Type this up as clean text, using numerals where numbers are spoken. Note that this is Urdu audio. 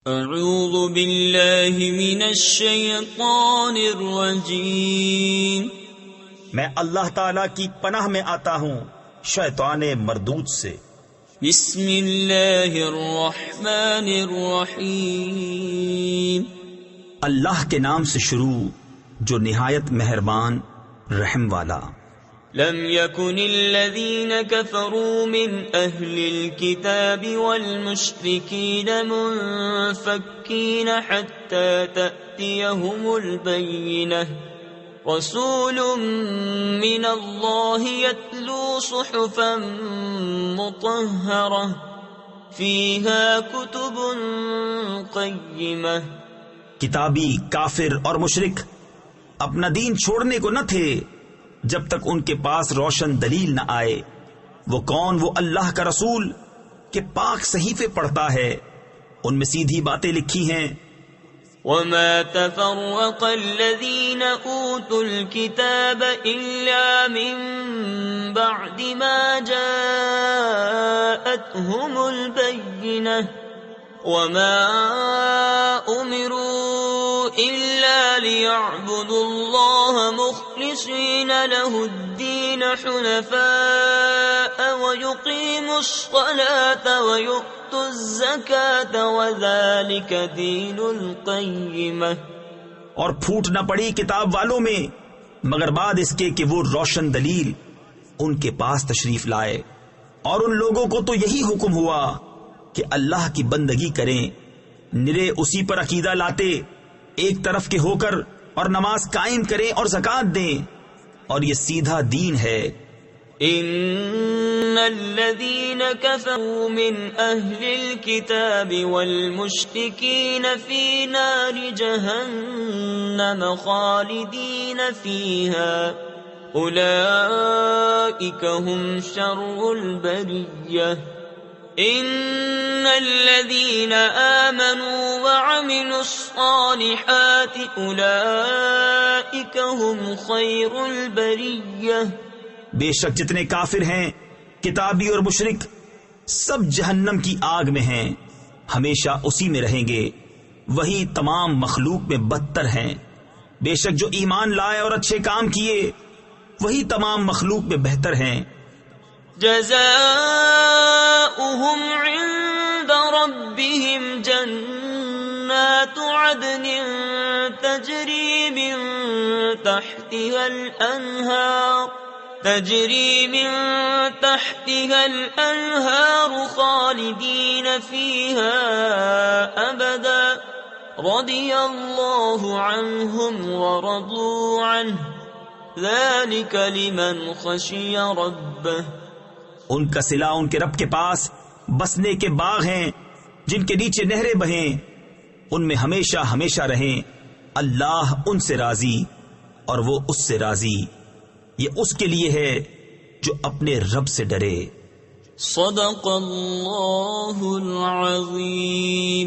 اعوذ باللہ من الشیطان الرجیم، میں اللہ تعالی کی پناہ میں آتا ہوں شیطان مردود سے۔ بسم اللہ الرحمن الرحیم، اللہ کے نام سے شروع جو نہایت مہربان رحم والا۔ لم يكن الذين كفروا من أهل الكتاب والمشركين منفكين حتى تأتيهم البينة، رسول من الله يتلو صحفا مطهرة فيها كتب قيمة۔ کتابی کافر اور مشرک اپنا دین چھوڑنے کو نہ تھے جب تک ان کے پاس روشن دلیل نہ آئے۔ وہ کون؟ وہ اللہ کا رسول کہ پاک صحیفے پڑھتا ہے، ان میں سیدھی باتیں لکھی ہیں۔ وما تفرق الذين اوتوا الكتاب الا من بعد ما جاءتهم البينة، وما امروا الا ليعبدوا الله مخلصين له الدين حنفاء ويقيموا الصلاة ويؤتوا الزكاة وذلك دين القيمة۔ اور پھوٹ نہ پڑی کتاب والوں میں مگر بعد اس کے کہ وہ روشن دلیل ان کے پاس تشریف لائے، اور ان لوگوں کو تو یہی حکم ہوا کہ اللہ کی بندگی کریں، نرے اسی پر عقیدہ لاتے ایک طرف کے ہو کر، اور نماز قائم کریں اور زکوٰۃ دیں، اور یہ سیدھا دین ہے۔ ان الذين كفروا من اهل الكتاب والمشركين في نار جهنم خالدين فيها اولئك هم شر البرية۔ ان الذين آمنوا وعملوا الصالحات اولئك هم خير البرية۔ بے شک جتنے کافر ہیں کتابی اور مشرک سب جہنم کی آگ میں ہیں، ہمیشہ اسی میں رہیں گے، وہی تمام مخلوق میں بدتر ہیں۔ بے شک جو ایمان لائے اور اچھے کام کیے وہی تمام مخلوق میں بہتر ہیں۔ جزاؤهم عند ربهم جنات عدن تجري من تحتها الأنهار خالدين فيها أبدا، رضي الله عنهم ورضوا عنه، ذلك لمن خشي ربه۔ ان کا صلہ ان کے رب کے پاس بسنے کے باغ ہیں جن کے نیچے نہریں بہیں، ان میں ہمیشہ ہمیشہ رہیں، اللہ ان سے راضی اور وہ اس سے راضی، یہ اس کے لیے ہے جو اپنے رب سے ڈرے۔ صدق اللہ العظیم۔